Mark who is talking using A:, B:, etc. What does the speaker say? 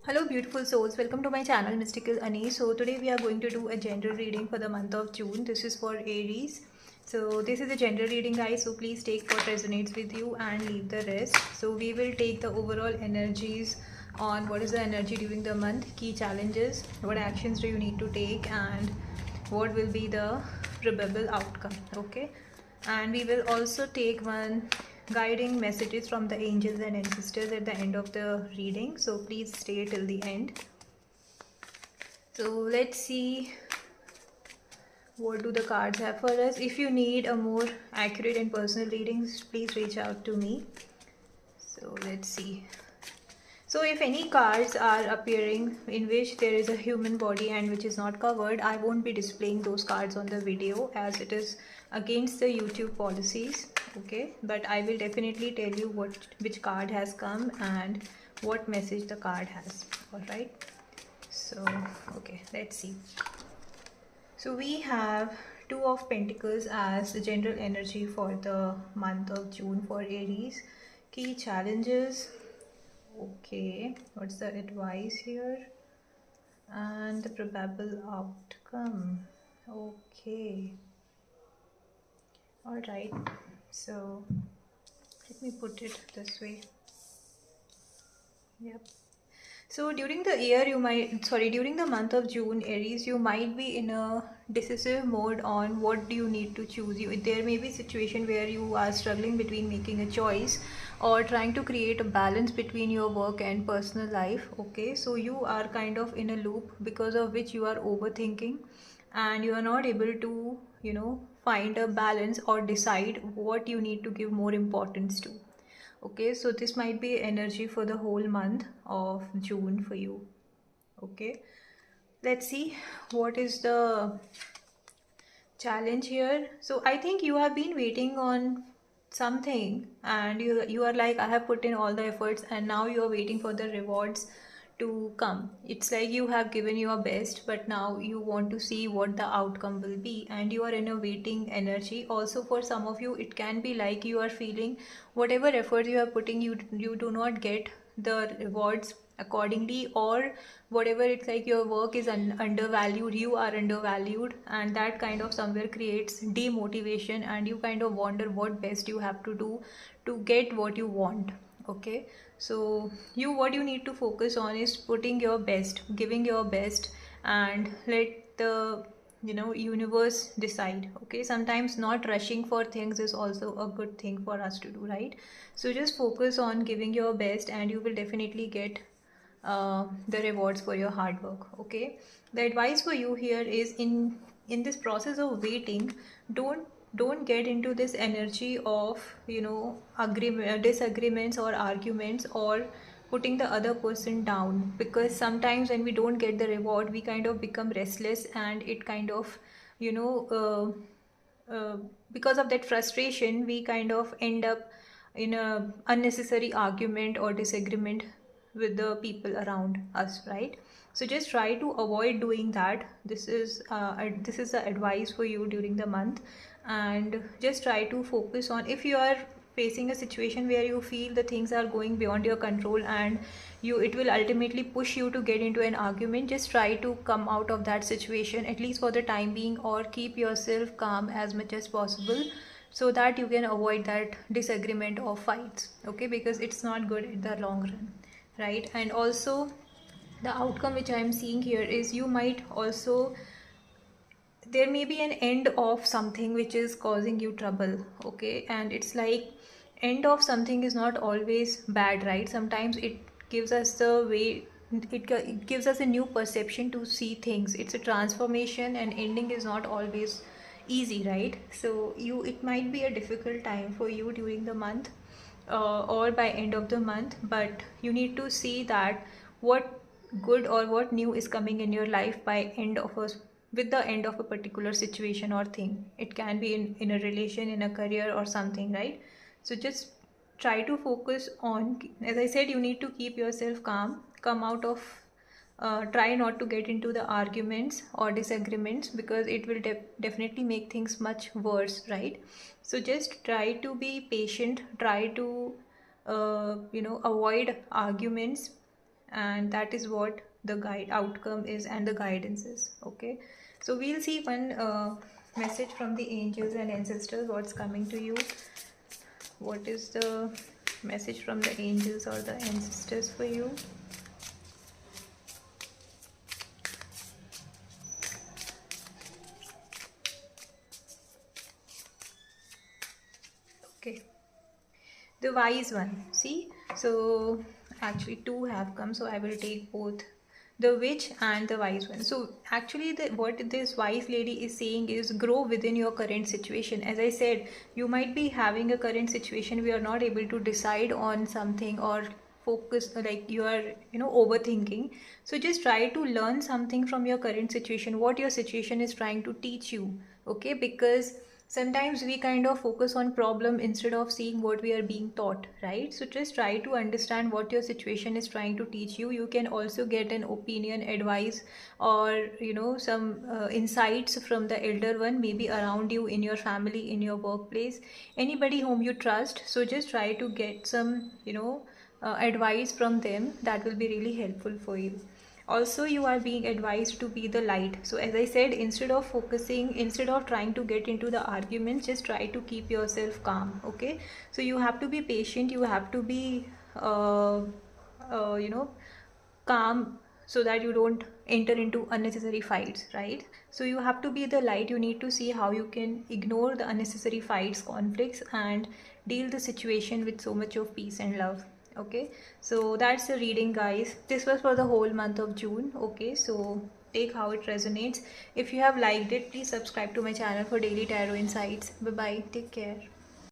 A: Hello beautiful souls, welcome to my channel Mystical Ani. So today we are going to do a general reading for the month of June. This is for Aries. So this is a general reading guys, so please take what resonates with you and leave the rest. So we will take the overall energies on what is the energy during the month, key challenges, what actions do you need to take, and what will be the probable outcome. Okay, and we will also take one guiding messages from the angels and ancestors at the end of the reading, so please stay till the end. So let's see what do the cards have for us. If you need a more accurate and personal readings, please reach out to me. So let's see. So if any cards are appearing in which there is a human body and which is not covered, I won't be displaying those cards on the video as it is against the YouTube policies. Okay, but I will definitely tell you which card has come and what message the card has. All right. So okay, let's see. So we have Two of Pentacles as the general energy for the month of June for Aries. Key challenges. Okay, what's the advice here? And the probable outcome. Okay. All right. So let me put it this way. Yep. So during the year during the month of June, Aries, you might be in a decisive mode on what do you need to choose. There may be a situation where you are struggling between making a choice or trying to create a balance between your work and personal life. Okay, so you are kind of in a loop because of which you are overthinking and you are not able to, find a balance or decide what you need to give more importance to. Okay, so this might be energy for the whole month of June for you. Okay, let's see what is the challenge here. So I think you have been waiting on something and you are like, I have put in all the efforts and now you are waiting for the rewards to come. It's like you have given your best, but now you want to see what the outcome will be and you are in a waiting energy. Also for some of you, it can be like you are feeling whatever effort you are putting, you do not get the rewards accordingly, or whatever, it's like your work is undervalued, you are undervalued, and that kind of somewhere creates demotivation and you kind of wonder what best you have to do to get what you want. Okay, so what you need to focus on is putting your best, giving your best, and let the universe decide. Okay, sometimes not rushing for things is also a good thing for us to do, right? So just focus on giving your best and you will definitely get the rewards for your hard work. Okay, the advice for you here is in this process of waiting, don't get into this energy of disagreements or arguments or putting the other person down, because sometimes when we don't get the reward we kind of become restless and it kind of you know because of that frustration we kind of end up in a unnecessary argument or disagreement with the people around us, right? So just try to avoid doing that. This is the advice for you during the month, and just try to focus on, if you are facing a situation where you feel the things are going beyond your control and it will ultimately push you to get into an argument, just try to come out of that situation at least for the time being, or keep yourself calm as much as possible so that you can avoid that disagreement or fights. Okay, because it's not good in the long run, right? And also the outcome which I am seeing here is you might also, there may be an end of something which is causing you trouble. Okay, and it's like end of something is not always bad, right? Sometimes it gives us the way, it gives us a new perception to see things. It's a transformation and ending is not always easy, right? So it might be a difficult time for you during the month, or by end of the month, but you need to see that what good or what new is coming in your life by end of a with the end of a particular situation or thing. It can be in a relation, in a career or something, right? So just try to focus on, as I said, you need to keep yourself calm, come out of try not to get into the arguments or disagreements, because it will definitely make things much worse, right? So just try to be patient, try to avoid arguments, and that is what the guide outcome is and the guidance is. Okay, so we'll see one message from the angels and ancestors, what's coming to you. What is the message from the angels or the ancestors for you? Okay, the wise one, see, so actually two have come, so I will take both, the witch and the wise one. So actually what this wise lady is saying is grow within your current situation. As I said, you might be having a current situation where you are not able to decide on something, or focus, like you are, overthinking. So just try to learn something from your current situation, what your situation is trying to teach you. Okay, because sometimes we kind of focus on problem instead of seeing what we are being taught, right? So just try to understand what your situation is trying to teach you. You can also get an opinion, advice, or some insights from the elder one, maybe around you, in your family, in your workplace, anybody whom you trust. So just try to get some advice from them. That will be really helpful for you. Also, you are being advised to be the light. So as I said, instead of trying to get into the argument, just try to keep yourself calm. Okay, so you have to be patient, you have to be uh, you know calm, so that you don't enter into unnecessary fights, right? So you have to be the light. You need to see how you can ignore the unnecessary fights, conflicts, and deal the situation with so much of peace and love. Okay, so that's the reading, guys. This was for the whole month of June. Okay, so take how it resonates. If you have liked it, please subscribe to my channel for daily tarot insights. Bye bye, take care.